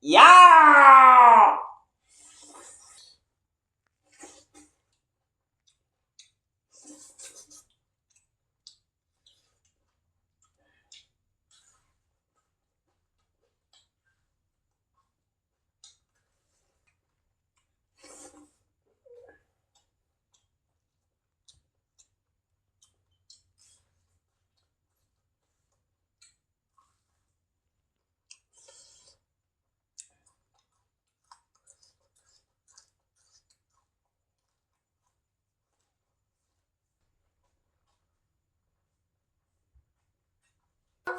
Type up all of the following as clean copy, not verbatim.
야!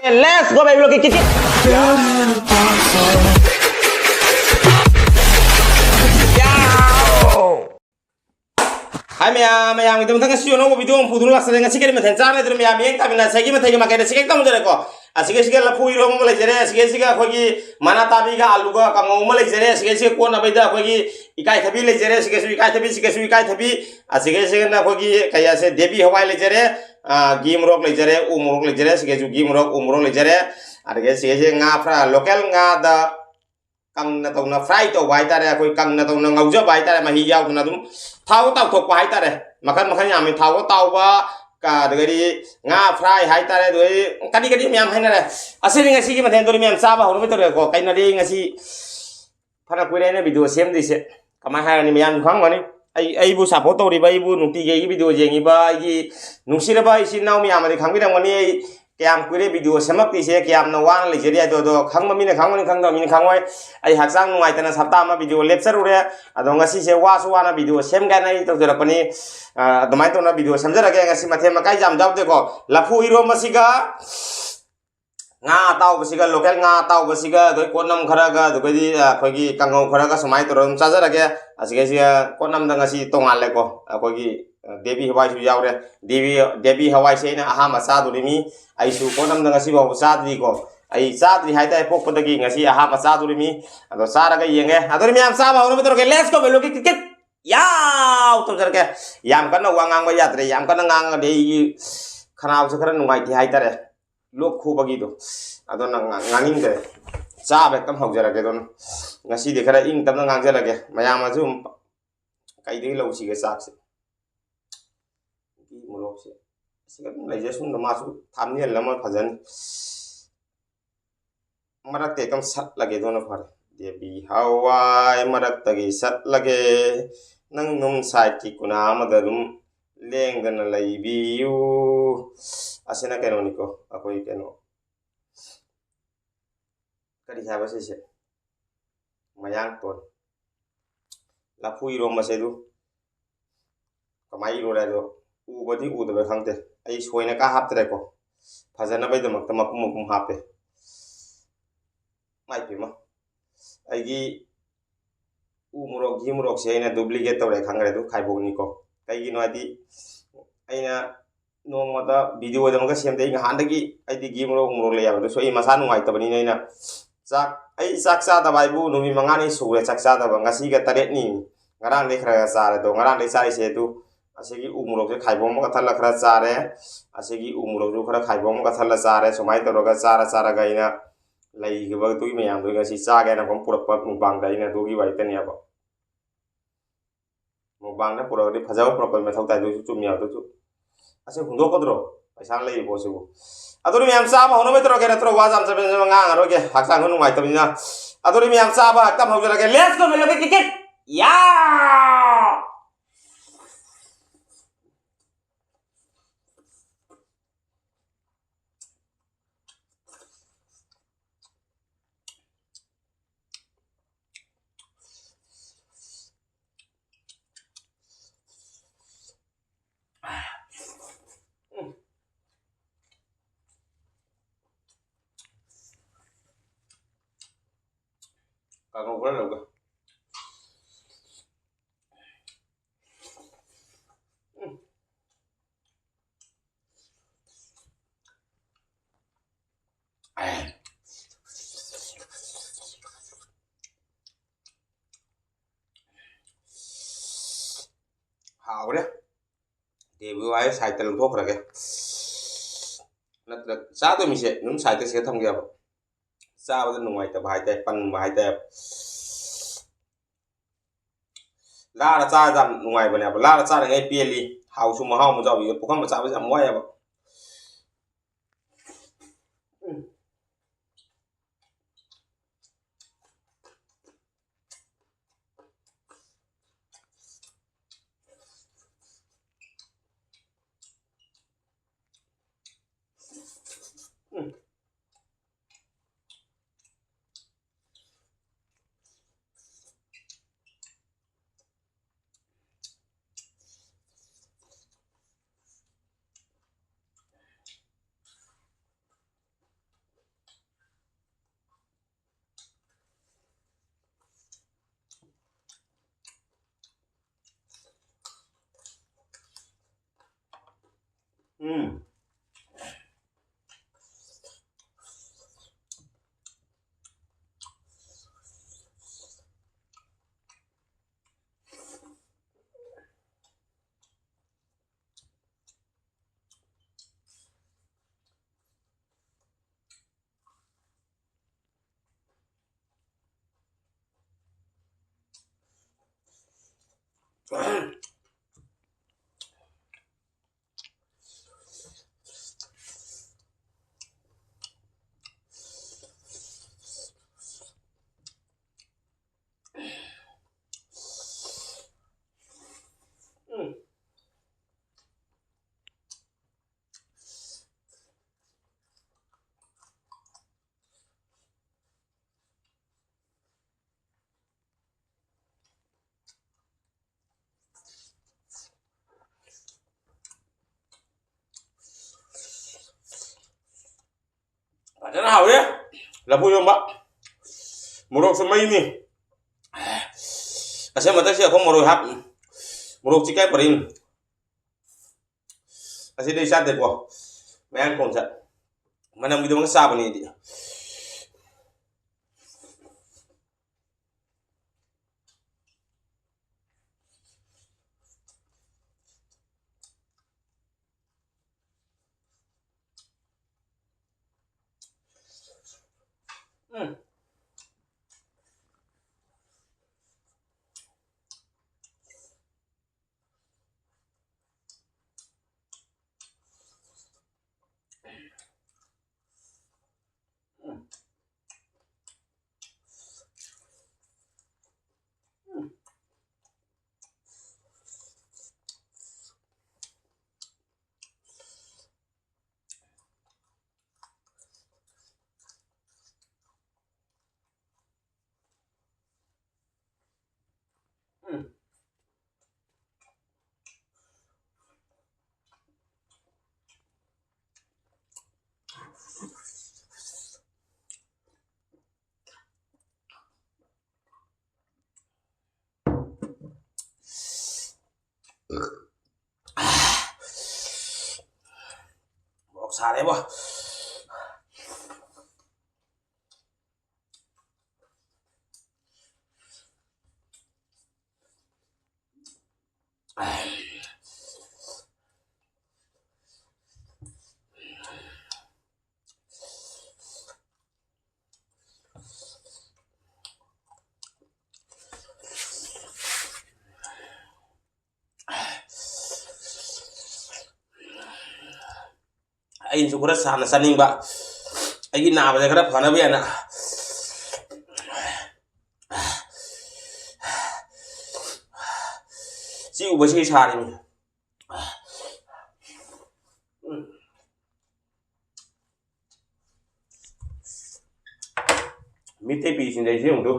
Let's go baby look at hai mày mình thằng siêu nó video phụ thuộc là sẽ ngay cái mình thành ra này tụi mày miếng cái mình sẽ cái mình thấy mà cái sẽ cái tao muốn có à sẽ là phui rồi mà lấy ra sẽ cái coi mana tabi cái alu cái cam mà lấy ra sẽ con bây giờ coi cái thabi lấy ra sẽ cái thabi à sẽ là coi cái sẽ debi hawai lấy ra game rock lấy ra umrok lấy ra sẽ game rock umrok lấy ra à cái sẽ nga fra local nga da căng na tàu na fry tàu bài ta đây, coi căng na tàu na ngầu cho bài ta đây mà hi giao na đúng tháo tàu thuộc bài ta đây, mà khăn nhà mình tháo tàu và cả cái đi nga fry hai ta đây rồi cái đi miam hay này, asli ngay si cái mà thèn tôi miam sao mà hôm nay tôi có cái nào đi ngay si, phát là cuối đây này video xem đi sẽ, cảm ơn hai anh miam khoáng mà đi, ai bu sạp tôi đi bay bu nung ti cái video gì ba cái nung xí là ba xin nào miam mà đi kháng cái nào mà đi Kiam kuri video semak ti se kiam na wan le jeria do khang ma mi na khang da mi khang wai ai hak sang ngai tana sapta ma video lecture ure ado ngasi se wa su wana video sem ga nai to jara pani domai to na video samjara ga ngasi mathe ma kai jam jaw de ko lafu hero masiga nga taw basiga local nga taw basiga doi konam khara ga doi di khogi kangau khara ga samai to rom chajara ga asiga siga konam da ngasi tongal le ko khogi debi hawai su jaw re debi hawai se na aha ma sa du mi ai su konam da ngasi ba sa di ko ai sa di hai ta pok pa gi ngasi aha ma sa du mi ado sa ra ga yenge ado mi am sa ba no betor ke let's go belo ki kit ya to jar ke yam kan na wangang ba yatre yam kan ngang de khanau se khara nungai ti hai ta re lok khu ba gi do ado na nganging de sa ba kam hau jar ke don ngasi de khara ing tam na ngang jar ke mayam ma ju kai de lo si ke sak se mulok se sikat lai je sun ma su tham ni lama phajan marak te kam sat lage don phar de bi hawai marak tagi sat lage nang num sai ki kuna ma da dum leng dan lai bi yu asena keno ni ko akoi keno kadi ha ba se se mayang ton la phui ro ma se du kamai ro la do ubadi udaba khangte ai soina ka haptre ko phajana bai damak ta mapum mapum hape mai pima ai gi umurok gimurok se aina duplicate tawre khangre du khaibo ni ko kai gi no adi aina nongmata video da maka semte nga handagi ai di gimurok umurok le yaba so ai masa nungai tabani naina chak ai chak cha da bai bu numi mangani sure chak cha da ngasi ga taret ni ngarang le khra cha do ngarang le sai se du asegi umurok se khaibom ka thala khara chare asegi umurok ju khara khaibom ka thala chare somai to ga chara ga ina lai gi ba tu me yang du ga si cha ga na kom pura pa mukbang da ina du gi bai ta ne ba mukbang na pura di phajau pura pa me thau ta du chu mi ya du chu ase hundo ko dro paisa lai bo su aduri mi am sa ba hono me tro ga na tro wa jam sa be nga ro ge hak sang nu mai ta ni na aduri mi am sa ba tam ho jara ge let's go me lo ke kit ya Kalau gue lo gue hào đấy thì vừa ấy xài tiền thuốc rồi kìa là giá tôi mình sẽ đúng xài tôi sẽ thông nghiệp चाबदा नुंगाइतबा हाइते पन हाइते Lara चा जाम नुंगाइबने अब Lara चा रंगे पेली हाउसु महाउ मजाबी पुखम चाबा जाम वायबा Fajana hawe labu yomba murok semai ni asa mata si ako murok hap murok cikai perin asa dei sate ko mayan konsa mana gitu mang sab ni dia murok sare ba ai sukura sana saning ba ai na ba kara phana be na si u ba si sari mi mite pi sin dai si tu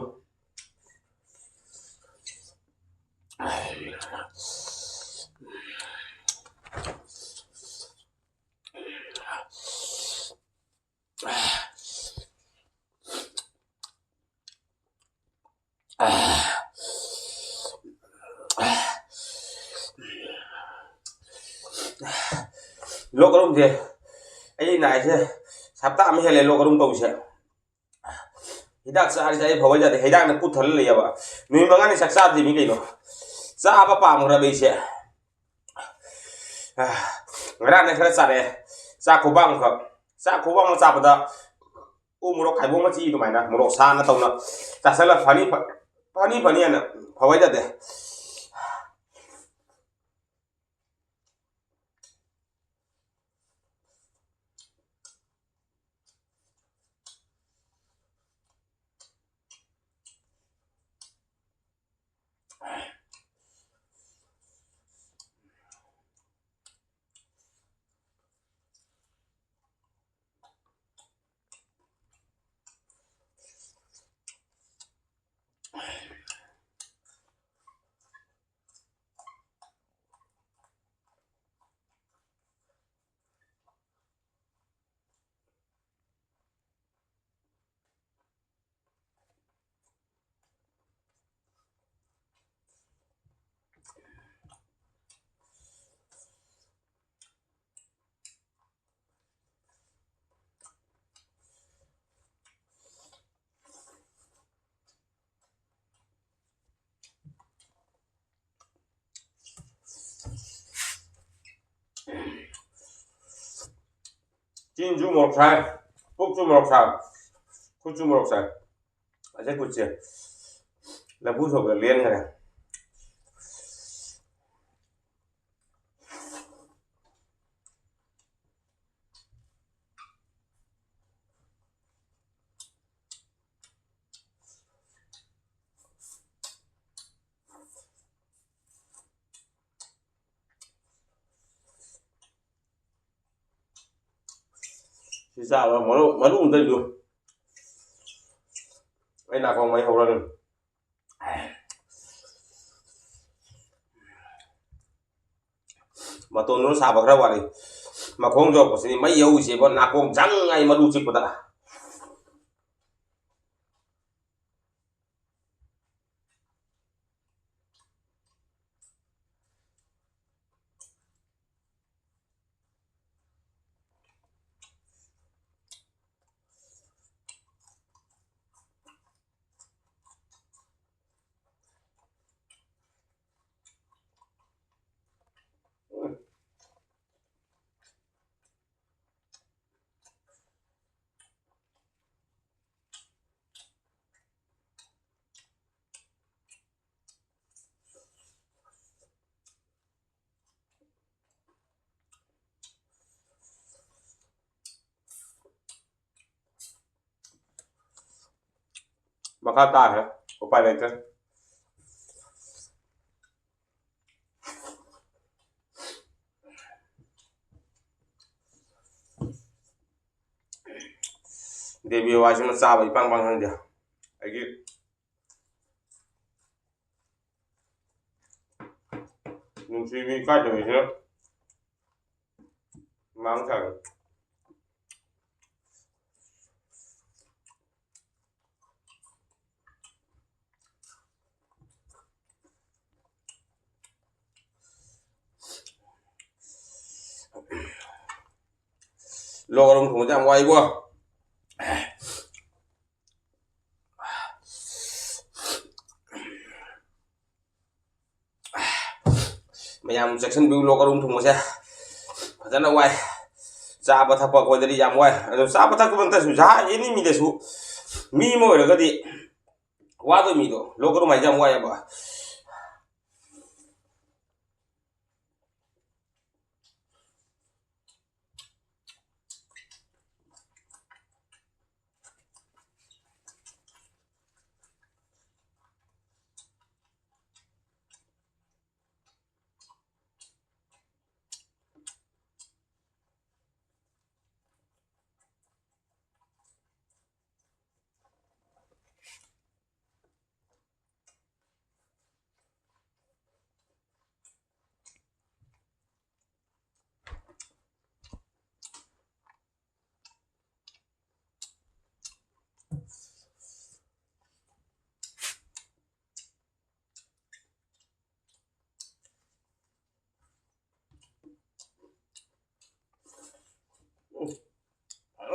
lo karum je ai nai se sapta am hele lo karum to se hidak sa ari sai phawai jate hidak na puthal le ya ba nui manga ni saksa di mi kai no sa ba pa mu ra be se ngara ne khara sa re sa khobang kha sa khobang sa ba da ꯎ ꯃꯣꯔꯣꯛ ꯈꯥꯏꯕꯣꯛ ꯃꯆꯤ ꯑꯗꯨꯃꯥꯏꯅ ꯃꯣꯔꯣꯛ ꯁꯥꯅ ꯇꯧꯅ ꯆꯥꯁꯜꯂ ꯐꯅꯤ ꯍꯥꯏꯅ ꯐꯋꯥꯏꯗꯗꯦ Chinju một sai, phúc chu một sai, phúc chu một sai, ở trên cột chè là phúc thuộc về liên này. Thì sao mà món luôn đây được, đây là còn mấy hầu ra được. Mà tôi nó sao bạc ra ngoài đi mà không cho có gì mấy yêu gì bọn nào cũng trắng ngay mà đủ chích của ta mà khá ta hả có phải này chứ debut wa shi sa bai pang pang hang dia nung si vi ka de chứ mang thằng lo đồng thủ ra ngoài quá mayam section view lo karum thung se fajana wai cha ba thapa ko dari yam wai ado cha ba thak ban ta su ja ini mi de su mi mo ra ga di wa do mi do lo karum mai jam wai ba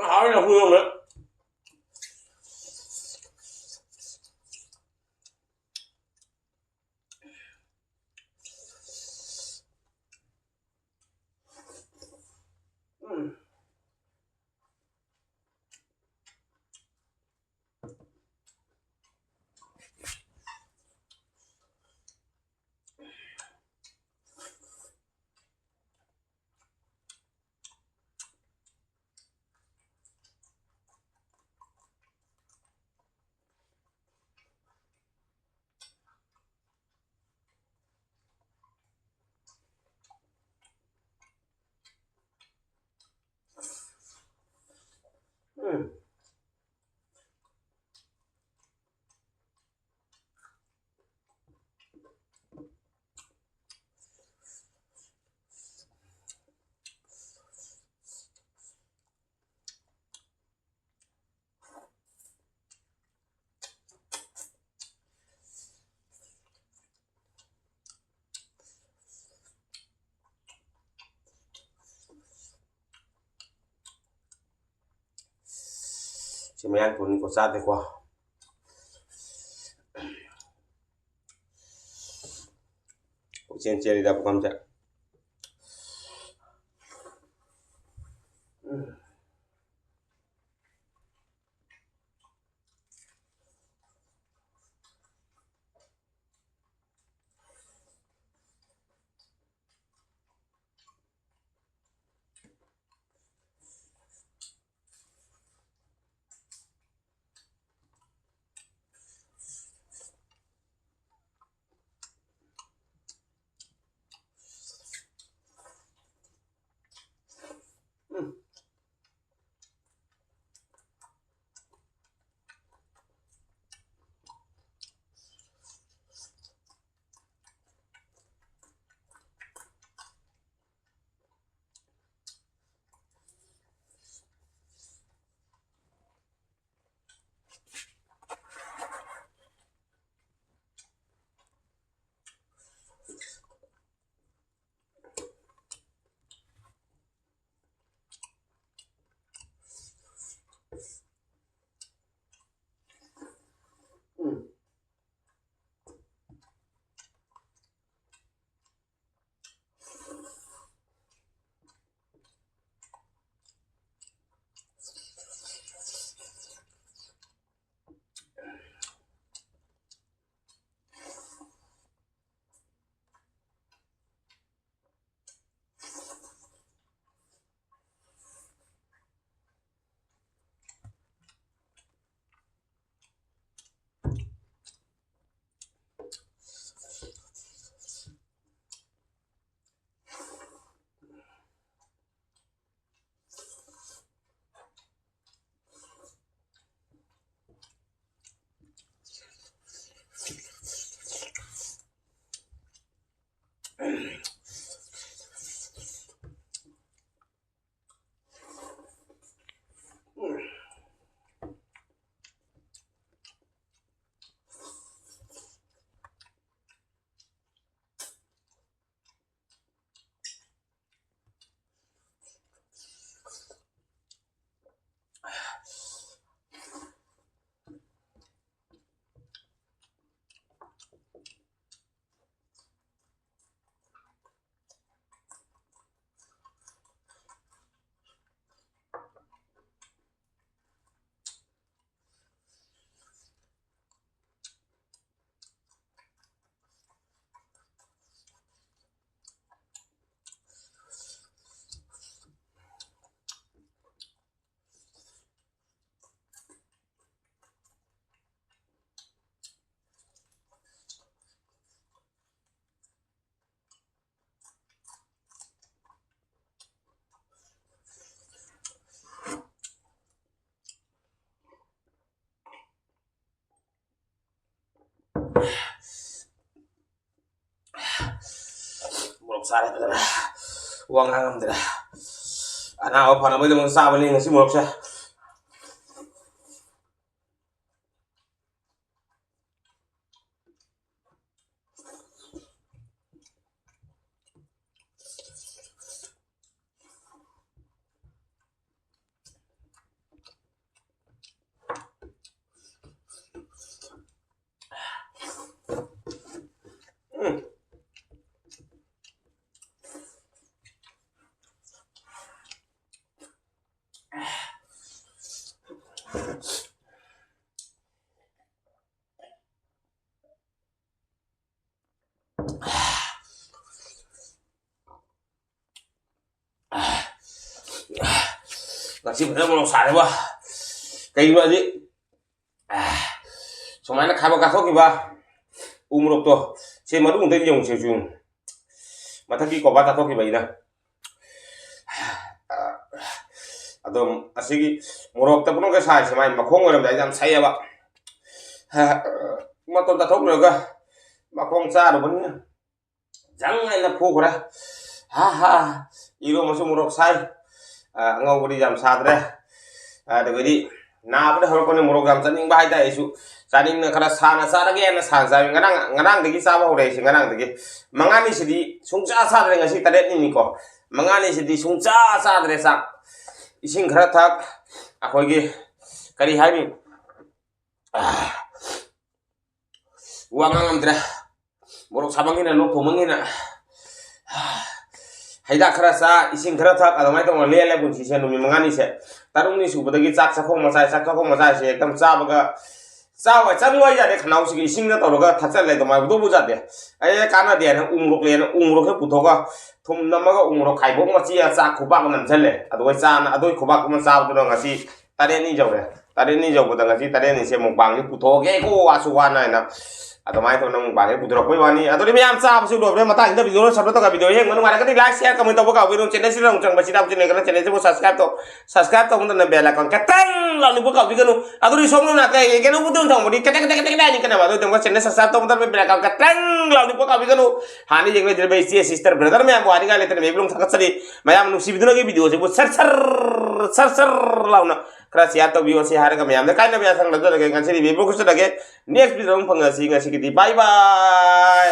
hỏi là hương nữa ꯁꯤ ꯃꯌꯥꯡ ꯇꯣꯟꯅꯤꯀꯣ ꯆꯥꯗꯦꯀꯣ ꯆꯦꯟ ꯆꯦꯜꯂꯤꯗ ꯄꯨꯈꯝꯁꯦ Morok sare bedana uang ngam dira ana apa na bele mon sa bele ngasi morok sa ngasi bedana morok sare ba kai ba di somana khaba ka thok ba umrok to se maru ngai yong se jung mathaki ko ba ta thok ba ina adom asigi morok ta puno ka sai se mai makhong oram dai jam sai ba ma to ta thok lo ga makhong cha do ban jang ai la phu kora ha iro masu morok sai ngau budi jam sadre adagadi na bada horkone morok jam saning bai dai su saning na kara sana sara ge na san sa ngarang degi sa ba hore si ngarang degi mangani sidi sungcha sadre ngasi tadet ni ko mangani sidi sungcha sadre sa ising khara thak akhoi ge kari hai ni uang ngam dra borok sabangina lo thomangina haida khara sa ising khara thak adamai tong le bunsi se numi mangani se tarung ni subadagi chak sakhong masai se ekdam chabaga chawa chanwai ja de khnau si ising na toroga thachal le domai do buja de ai kana de na umrok he puthoga thum namaga umrok khaibong ma chi cha khubak nam chale adoi cha na adoi khubak ma cha du ngasi tare ni jaw da ngasi tare ni se mukbang ni puthoge ko asuwa na adamai to nang bang putro koi wani adori me am cha su do mata inda video sabto to ka video heng manu mara ka like share comment to ka video channel si rong chang basi dam channel ka channel se subscribe to mun na bell icon ka tang la ni bo ka video adori somno na ka ke no budon thong bodi ka ni kana ba do tong channel subscribe to mun na bell icon ka tang la ni bo ka video hani jeng le jere bai sister brother me am wani ga le tene me bilong thakat sari mayam nu si video se bo sar launa keras ya to video si hari kami amne kain na biasa ngelajar lagi ngasih di video khusus lagi next video pengasihi ngasih kita bye bye.